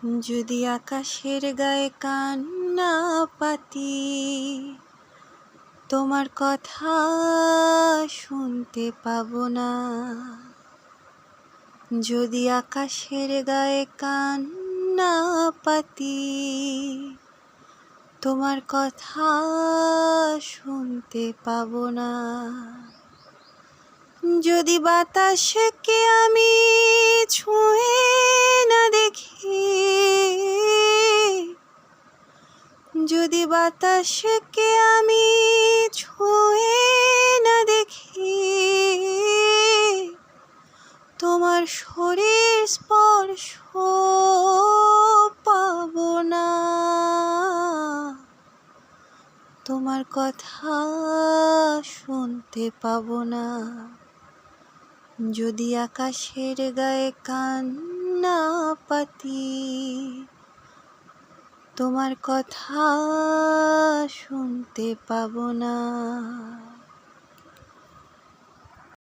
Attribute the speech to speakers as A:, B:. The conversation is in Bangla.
A: যদি আকাশের গায়ে কান না পাতি, তোমার কথা শুনতে পাবো না। যদি আকাশের গায়ে কান না পাতি, তোমার কথা শুনতে পাবো না। যদি বাতাসকে আমি ছুঁয়ে না দেখি, যদি বাতাসকে আমি ছুঁয়ে না দেখি, তোমার শরীর স্পর্শ পাবো না। তোমার কথা শুনতে পাবো না। যদি আকাশের গায়ে কান না পাতি, তোমার কথা শুনতে পাবো না।